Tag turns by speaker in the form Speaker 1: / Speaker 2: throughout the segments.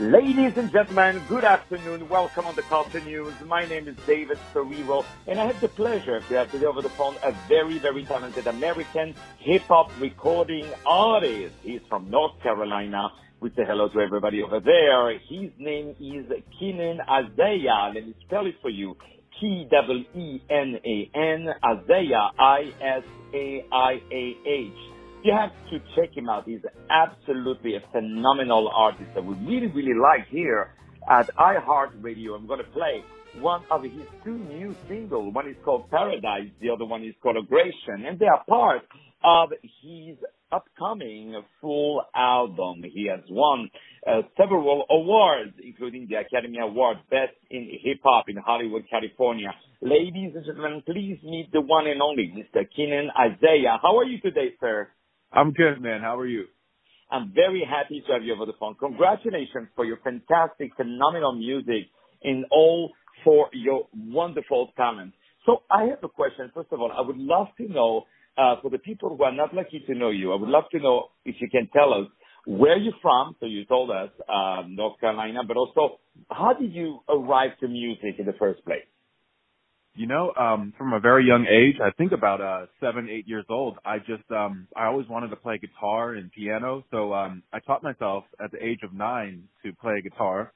Speaker 1: Ladies and gentlemen, good afternoon. Welcome on the Culture News. My name is David Serero, and I have the pleasure to have today over the phone a very, very talented American hip-hop recording artist. He's from North Carolina. We say hello to everybody over there. His name is Keenan Isaiah. Let me spell it for you. K-E-E-N-A-N, Isaiah, I-S-A-I-A-H. You have to check him out. He's absolutely a phenomenal artist that we really, really like here at iHeartRadio. I'm going to play one of his two new singles. One is called Paradise. The other one is called Aggression. And they are part of his upcoming full album. He has won several awards, including the Academy Award Best in Hip Hop in Hollywood, California. Ladies and gentlemen, please meet the one and only Mr. Keenan Isaiah. How are you today, sir?
Speaker 2: I'm good, man. How are you?
Speaker 1: I'm very happy to have you over the phone. Congratulations for your fantastic, phenomenal music and all for your wonderful talent. So I have a question. First of all, I would love to know, for the people who are not lucky to know you, I would love to know if you can tell us where you're from. So you told us North Carolina, but also how did you arrive to music in the first place?
Speaker 2: You know, from a very young age, I think about 7, 8 years old, I always wanted to play guitar and piano. So I taught myself at the age of 9 to play guitar.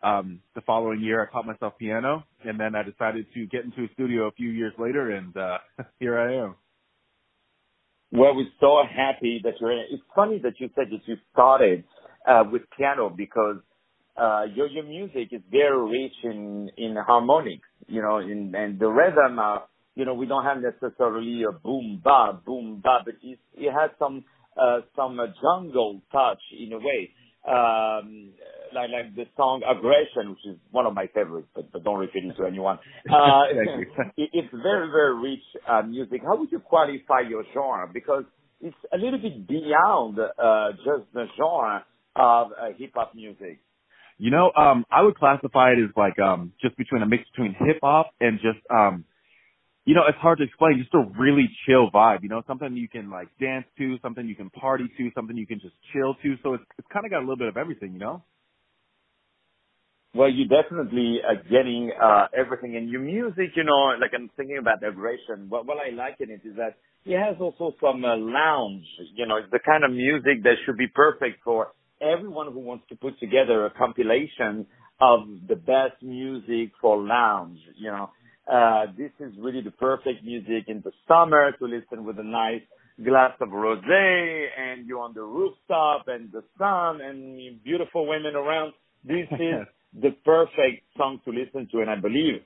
Speaker 2: The following year, I taught myself piano, and then I decided to get into a studio a few years later, and here I am.
Speaker 1: Well, we're so happy that you're in it. It's funny that you said that you started with piano because your music is very rich in harmonics, you know, and the rhythm, you know, we don't have necessarily a boom ba, but it has some jungle touch in a way, like the song Aggression, which is one of my favorites, but don't repeat it to anyone.
Speaker 2: Thank you.
Speaker 1: It's very, very rich music. How would you qualify your genre? Because it's a little bit beyond just the genre of hip hop music.
Speaker 2: You know, I would classify it as like just between a mix between hip hop and just you know, it's hard to explain, just a really chill vibe, you know, something you can like dance to, something you can party to, something you can just chill to. So it's kind of got a little bit of everything, you know?
Speaker 1: Well, you definitely are getting everything. And your music, you know, like I'm thinking about Aggression. What I like in it is that it has also some lounge, you know, it's the kind of music that should be perfect for everyone who wants to put together a compilation of the best music for lounge, you know. This is really the perfect music in the summer to listen with a nice glass of rosé and you're on the rooftop and the sun and beautiful women around. This is the perfect song to listen to, and I believe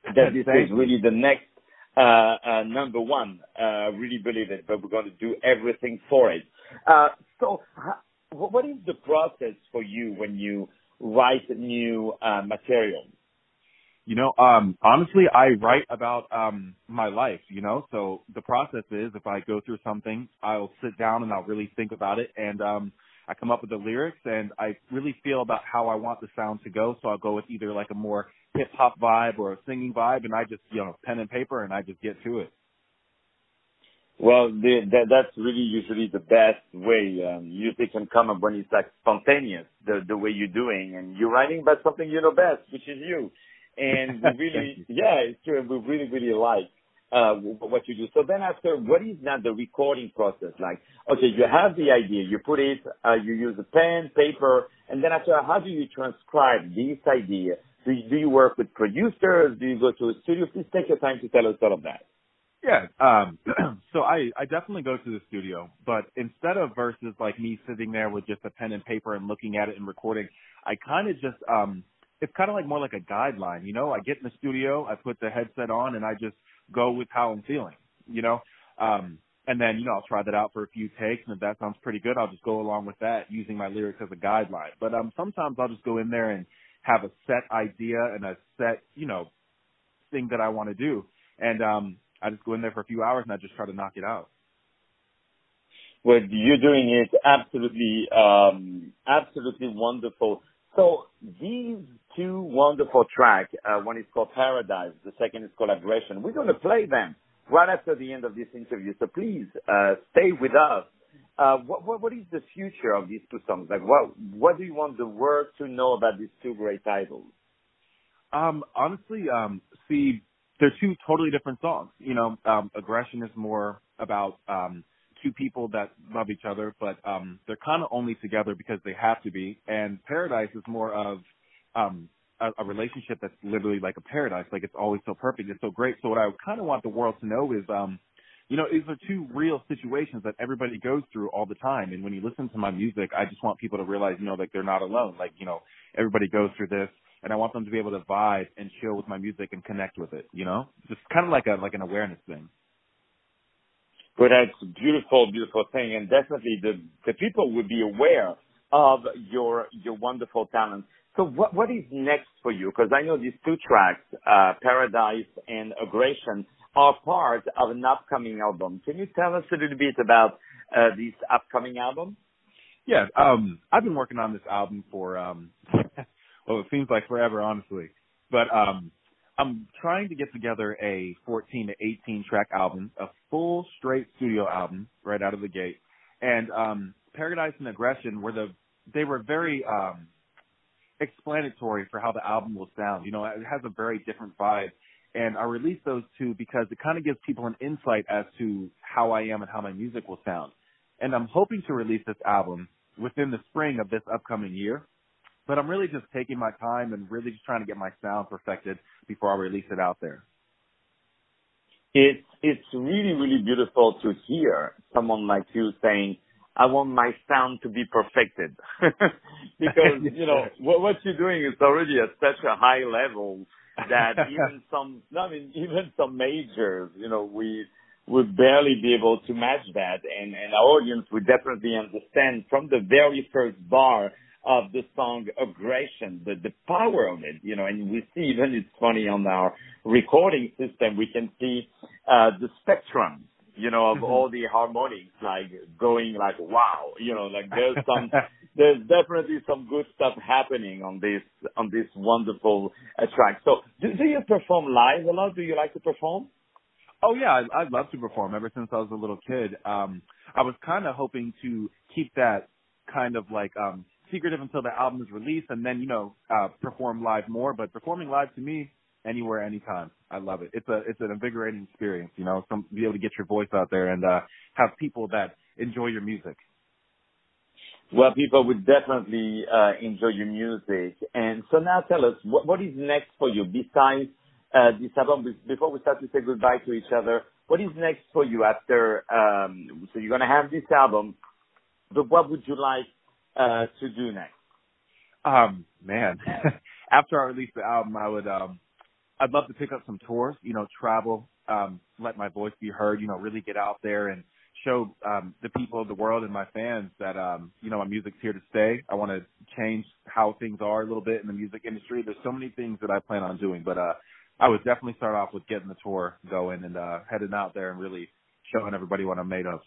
Speaker 1: that this is really the next number one. Really believe it, but we're going to do everything for it. So what is the process for you when you write new material?
Speaker 2: You know, honestly, I write about my life, you know. So the process is if I go through something, I'll sit down and I'll really think about it. And I come up with the lyrics and I really feel about how I want the sound to go. So I'll go with either like a more hip hop vibe or a singing vibe. And I just, you know, pen and paper and I just get to it.
Speaker 1: Well, that's really usually the best way. Music can come up when it's like spontaneous, the way you're doing, and you're writing about something you know best, which is you. And we really, yeah, it's true. We really, really like what you do. So then after, what is now the recording process like? Okay, you have the idea, you put it, you use a pen, paper, and then after, how do you transcribe this idea? Do you work with producers? Do you go to a studio? Please take your time to tell us all of that.
Speaker 2: Yeah, so I definitely go to the studio, but instead of verses like me sitting there with just a pen and paper and looking at it and recording, I kind of just, it's kind of like more like a guideline, you know, I get in the studio, I put the headset on and I just go with how I'm feeling, you know, and then, you know, I'll try that out for a few takes, and if that sounds pretty good, I'll just go along with that using my lyrics as a guideline. But sometimes I'll just go in there and have a set idea and a set, you know, thing that I want to do. And I just go in there for a few hours and I just try to knock it out.
Speaker 1: Well, you're doing it absolutely, absolutely wonderful. So these two wonderful tracks, one is called Paradise, the second is called Aggression. We're going to play them right after the end of this interview. So please stay with us what is the future of these two songs? Like, what do you want the world to know about these two great titles?
Speaker 2: Honestly, see, they're two totally different songs. You know, Aggression is more about two people that love each other, but they're kind of only together because they have to be. And Paradise is more of a relationship that's literally like a paradise. Like, it's always so perfect. It's so great. So what I kind of want the world to know is, you know, these are two real situations that everybody goes through all the time. And when you listen to my music, I just want people to realize, you know, like, they're not alone. Like, you know, everybody goes through this. And I want them to be able to vibe and chill with my music and connect with it, you know? Just kind of like an awareness thing.
Speaker 1: But that's a beautiful, beautiful thing. And definitely the people will be aware of your wonderful talent. So what is next for you? Because I know these two tracks, Paradise and Aggression, are part of an upcoming album. Can you tell us a little bit about this upcoming album?
Speaker 2: Yeah, I've been working on this album for well, it seems like forever, honestly. But I'm trying to get together a 14 to 18 track album, a full straight studio album right out of the gate. And Paradise and Aggression they were very explanatory for how the album will sound. You know, it has a very different vibe. And I released those two because it kind of gives people an insight as to how I am and how my music will sound. And I'm hoping to release this album within the spring of this upcoming year. But I'm really just taking my time and really just trying to get my sound perfected before I release it out there.
Speaker 1: It's really, really beautiful to hear someone like you saying, I want my sound to be perfected. Because, you know, what you're doing is already at such a high level that even some majors, you know, we would barely be able to match that. And our audience would definitely understand from the very first bar of the song Aggression, the power of it, you know, and we see, even it's funny, on our recording system, we can see the spectrum, you know, of all the harmonics, like going like, wow, you know, like there's definitely some good stuff happening on this wonderful track. So do you perform live a lot? Do you like to perform?
Speaker 2: Oh yeah, I'd love to perform ever since I was a little kid. I was kind of hoping to keep that kind of like, secretive until the album is released, and then, you know, perform live more. But performing live, to me, anywhere, anytime, I love it. It's an invigorating experience, you know, be able to get your voice out there and have people that enjoy your music.
Speaker 1: Well, people would definitely enjoy your music. And so now tell us, what is next for you besides this album? Before we start to say goodbye to each other, what is next for you after? So you're gonna have this album, but what would you like to do next?
Speaker 2: Man, after I release the album, I'd love to pick up some tours, you know, travel, let my voice be heard, you know, really get out there and show the people of the world and my fans that, you know, my music's here to stay. I want to change how things are a little bit in the music industry. There's so many things that I plan on doing, but I would definitely start off with getting the tour going and heading out there and really showing everybody what I'm made of.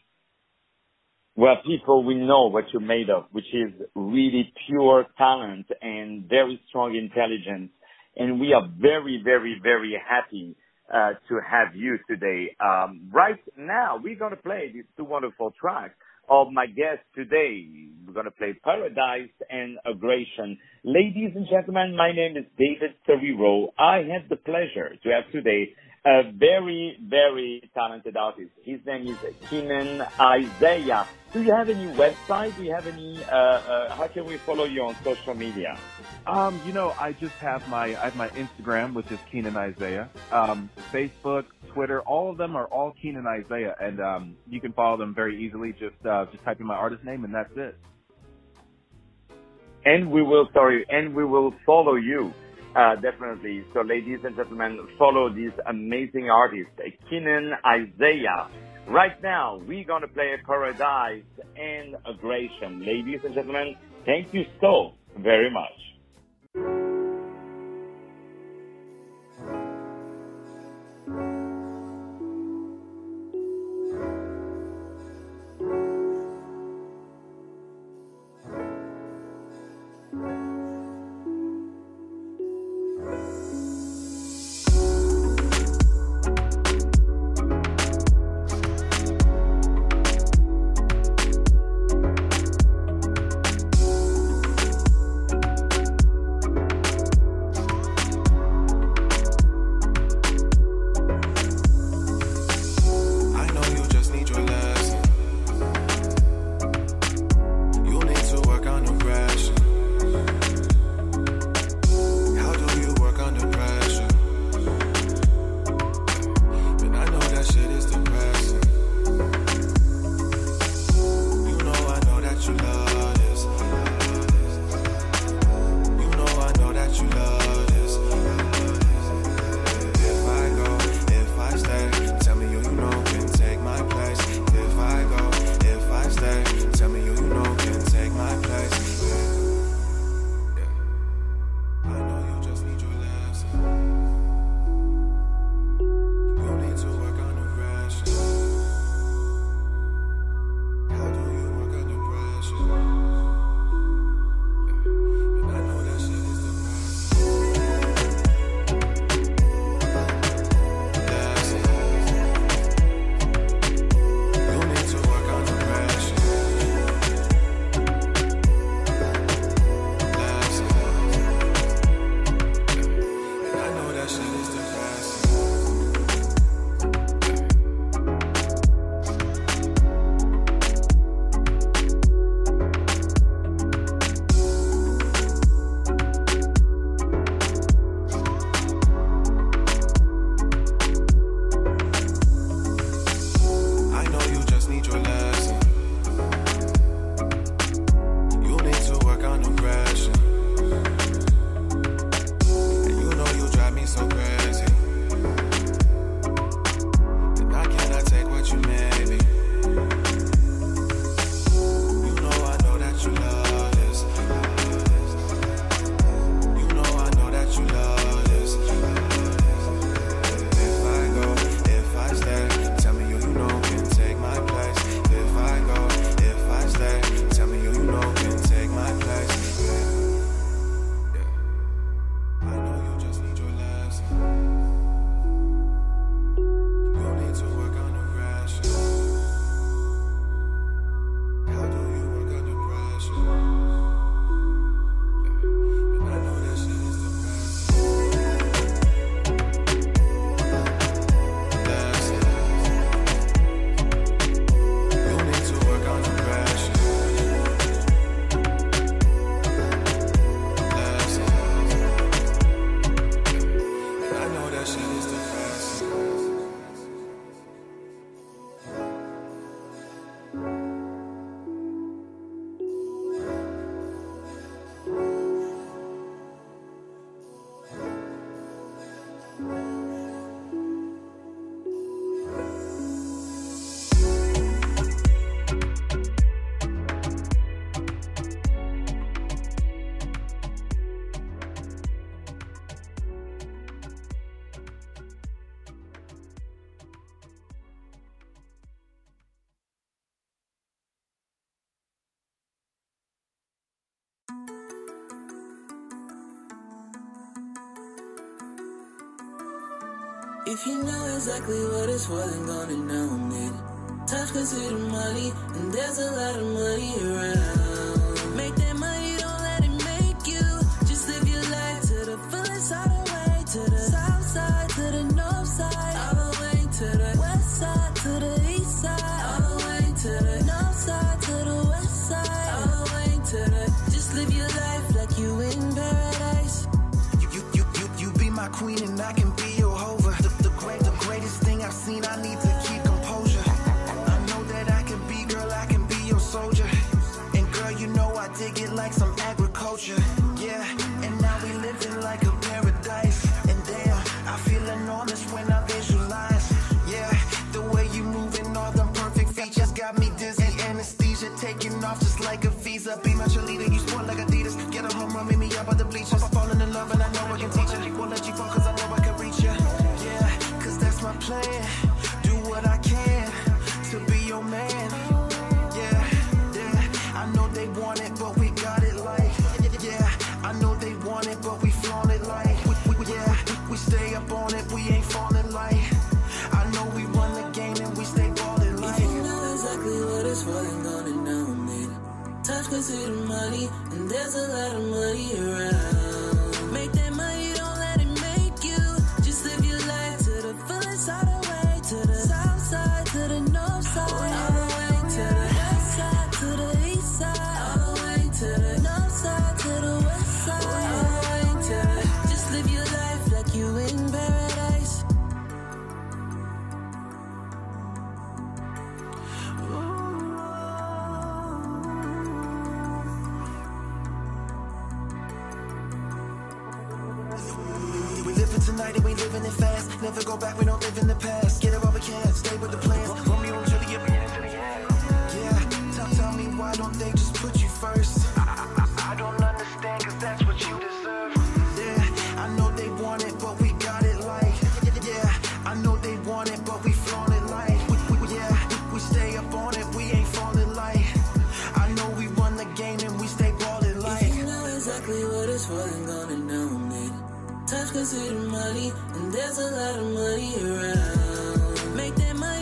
Speaker 1: Well, people, we know what you're made of, which is really pure talent and very strong intelligence. And we are very, very, very happy to have you today. Right now, we're going to play these two wonderful tracks of my guest today. We're going to play Paradise and Aggression. Ladies and gentlemen, my name is David Serero. I have the pleasure to have today a very, very talented artist. His name is Keenan Isaiah. Do you have any website? Do you have any, how can we follow you on social media?
Speaker 2: You know, I have my Instagram, which is Keenan Isaiah. Facebook, Twitter, all of them are all Keenan Isaiah. And, you can follow them very easily. Just type in my artist name and that's it. And we will follow you. Definitely. So, ladies and gentlemen, follow this amazing artist, Keenan Isaiah. Right now, we're going to play Paradise and Aggression. Ladies and gentlemen, thank you so very much.
Speaker 3: If you know exactly what it's for, then gonna know it. Tough cause of the money, and there's a lot of money around. Make that money, don't let it make you. Just live your life to the fullest, all the way to the south side, to the north side, all the way to the west side, to the east side, all the way to the north side, to the west side, all the way to the. Just live your life like you in paradise.
Speaker 4: You be my queen and I can be your hover. The greatest thing I've seen, I need to keep composure. I know that I can be, girl, I can be your soldier. And girl, you know I dig it like some agriculture. Yeah, and now we living like a paradise. And damn, I feel enormous when I visualize. Yeah, the way you move and all them perfect features got me dizzy. Anesthesia taking off just like a visa. Be my cheerleader, you sport like Adidas. Get a home run, meet me up by the bleachers. I'm falling in love and I know I can teach you. Won't let you fall cause I know I can reach you. Yeah, cause that's my plan. Do what I can to be your man. Yeah, I know they want it, but we got it like. Yeah, I know they want it, but we flaunt it like. We stay up on it, we ain't falling like. I know we run the game and we stay ballin' like.
Speaker 3: If you know exactly what it's for, then gonna know it. Tough cause of the money, and there's a lot of money around. Make that money, don't let it make you. Just live your life to the fullest, all the way to the south side, to the north side, all the way to the west side, to the east side, all the way to the north side, to the west side, all the way to the. Just live your life like you in paradise.
Speaker 4: We living tonight and we living it fast. Never go back, we don't live in the past. Get it while we can, stay with the plans. Romeo and Juliet, we in it to the end. Yeah, tell me why don't they just put you first? I don't understand cause that's what you deserve. Yeah, I know they want it, but we got it like. Yeah, I know they want it, but we flaunt it like. We stay up on it, we ain't falling like. I know we run the game and we stay ballin' like.
Speaker 3: If you know exactly what it's for, then gonna know it. Tough cause of the money, and there's a lot of money around. Make that money.